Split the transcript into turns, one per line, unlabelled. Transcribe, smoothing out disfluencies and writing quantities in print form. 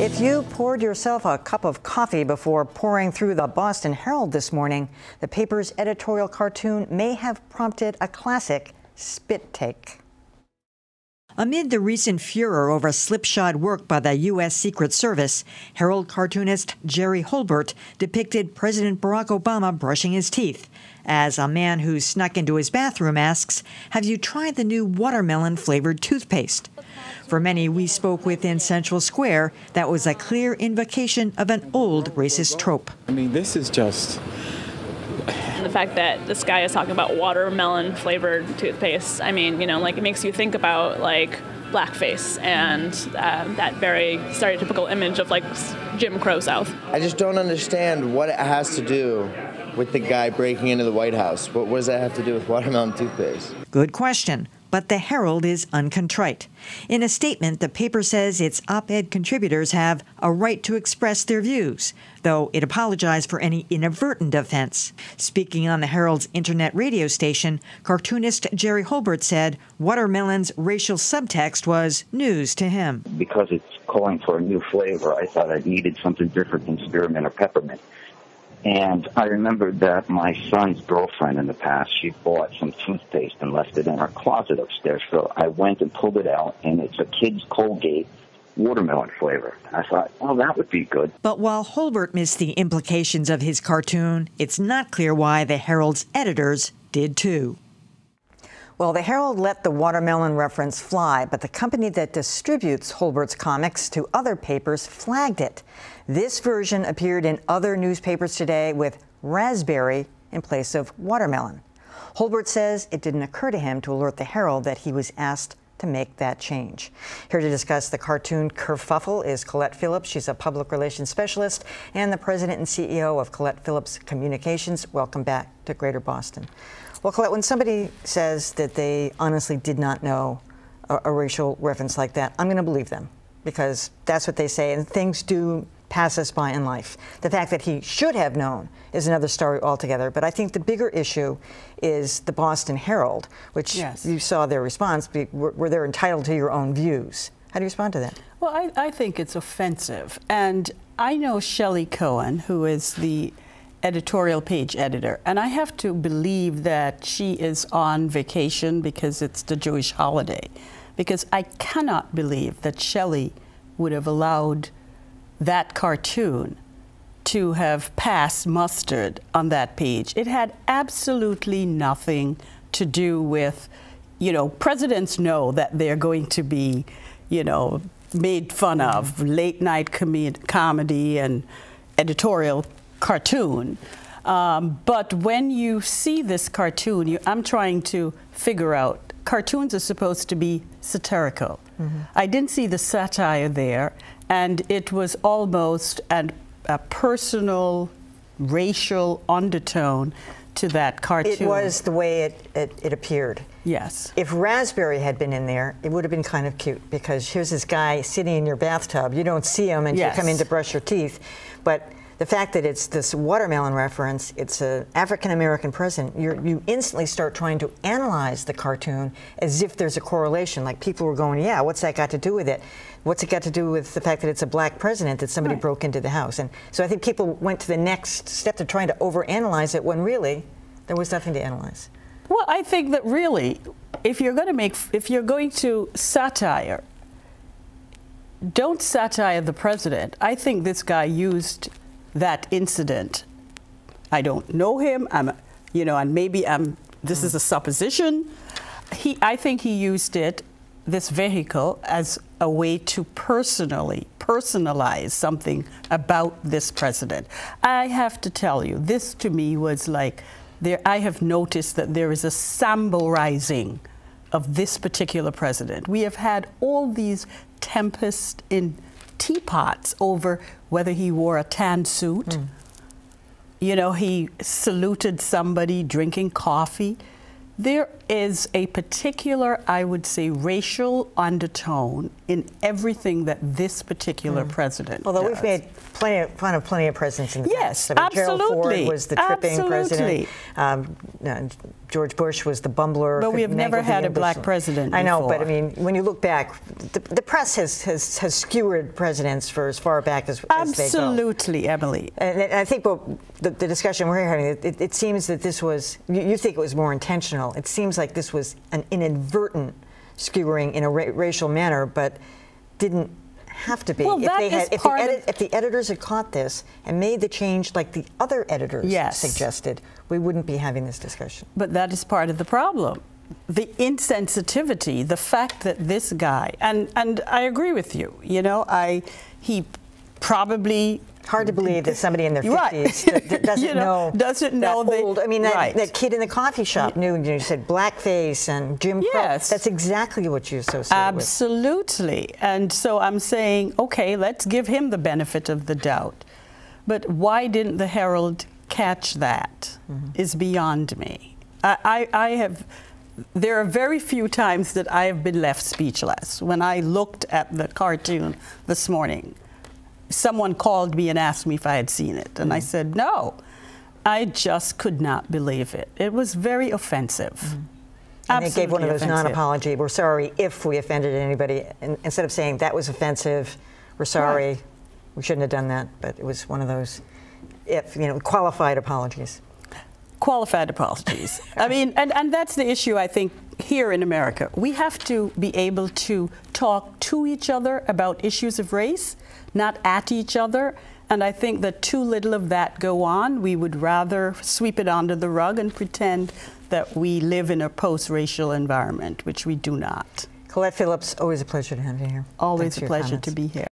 If you poured yourself a cup of coffee before pouring through the Boston Herald this morning, the paper's editorial cartoon may have prompted a classic spit take. Amid the recent furor over slipshod work by the U.S. Secret Service, Herald cartoonist Jerry Holbert depicted President Barack Obama brushing his teeth, as a man who snuck into his bathroom asks, "Have you tried the new watermelon-flavored toothpaste?" For many we spoke with in Central Square, that was a clear invocation of an old racist trope.
I mean, this is just...
The fact that this guy is talking about watermelon-flavored toothpaste, I mean, you know, like, it makes you think about, like, blackface and that very stereotypical image of, like, Jim Crow South.
I just don't understand what it has to do with the guy breaking into the White House. What does that have to do with watermelon toothpaste?
Good question. But the Herald is uncontrite. In a statement, the paper says its op-ed contributors have a right to express their views, though it apologized for any inadvertent offense. Speaking on the Herald's internet radio station, cartoonist Jerry Holbert said watermelon's racial subtext was news to him.
Because it's calling for a new flavor, I thought I needed something different than spearmint or peppermint. And I remembered that my son's girlfriend in the past, she bought some toothpaste and left it in her closet upstairs. So I went and pulled it out, and it's a kid's Colgate watermelon flavor. I thought, oh, that would be good.
But while Holbert missed the implications of his cartoon, it's not clear why the Herald's editors did too. Well, the Herald let the watermelon reference fly, but the company that distributes Holbert's comics to other papers flagged it. This version appeared in other newspapers today with raspberry in place of watermelon. Holbert says it didn't occur to him to alert the Herald that he was asked to make that change. Here to discuss the cartoon kerfuffle is Colette Phillips. She's a public relations specialist and the president and CEO of Colette Phillips Communications. Welcome back to Greater Boston. Well, Colette, when somebody says that they honestly did not know a racial reference like that, I'm going to believe them because that's what they say, and things do pass us by in life. The fact that he should have known is another story altogether, but I think the bigger issue is the Boston Herald, which yes. You saw their response, where they're entitled to your own views. How do you respond to that?
Well, I think it's offensive, and I know Shelley Cohen, who is the editorial page editor, and I have to believe that she is on vacation because it's the Jewish holiday, because I cannot believe that Shelley would have allowed that cartoon to have passed mustard on that page. It had absolutely nothing to do with, you know, presidents know that they're going to be, you know, made fun of, late night comedy and editorial cartoon. But when you see this cartoon, I'm trying to figure out, cartoons are supposed to be satirical. I didn't see the satire there, and it was almost a personal, racial undertone to that cartoon.
It was the way it appeared.
Yes.
If raspberry had been in there, it would have been kind of cute, because here's this guy sitting in your bathtub. You don't see him until you come in to brush your teeth. But the fact that it's this watermelon reference, it's an African-American president, you instantly start trying to analyze the cartoon as if there's a correlation. Like, people were going, yeah, what's that got to do with it? What's it got to do with the fact that it's a black president that somebody broke into the house? And so I think people went to the next step to trying to overanalyze it when really there was nothing to analyze.
Well, I think that really, if you're going to satire, don't satire the president. I think this guy used that incident. I don't know him. You know, and maybe this is a supposition. I think he used this vehicle, as a way to personalize something about this president. I have to tell you, this to me was like, I have noticed that there is a samborizing of this particular president. We have had all these tempests in teapots over whether he wore a tan suit. You know, he saluted somebody drinking coffee. There is a particular, I would say, racial undertone in everything that this particular president
Although
does.
we've made fun of plenty of presidents in the
yes,
past. I mean, Gerald
absolutely.
Ford was the tripping president. George Bush was the bumbler.
But we have never had a black president
I know,
before.
but I mean, when you look back, the press has skewered presidents for as far back as they go.
Absolutely, Emily.
And I think the discussion we're having, it seems that this was, you think it was more intentional. It seems like this was an inadvertent skewering in a racial manner, but didn't have to be.
Well,
if the editors had caught this and made the change like the other editors suggested, we wouldn't be having this discussion.
But that is part of the problem. The insensitivity, the fact that this guy, and I agree with you, you know, he probably...
Hard to believe that somebody in their 50s that doesn't know that old. I mean, that kid in the coffee shop knew. You said blackface and Jim Crow.
Yes,
that's exactly what you associate with.
Absolutely. And so I'm saying, okay, let's give him the benefit of the doubt. But why didn't the Herald catch that? Is beyond me. There are very few times that I have been left speechless. When I looked at the cartoon this morning, someone called me and asked me if I had seen it. And I said, no. I just could not believe it. It was very offensive.
And they gave one of those non-apology, we're sorry if we offended anybody. And instead of saying that was offensive, we're sorry, we shouldn't have done that. But it was one of those, qualified apologies.
Qualified apologies. I mean, and that's the issue, I think, here in America. We have to be able to talk to each other about issues of race, not at each other. And I think that too little of that go on. We would rather sweep it under the rug and pretend that we live in a post-racial environment, which we do not.
Colette Phillips, always a pleasure to have you here.
Always a pleasure to be here.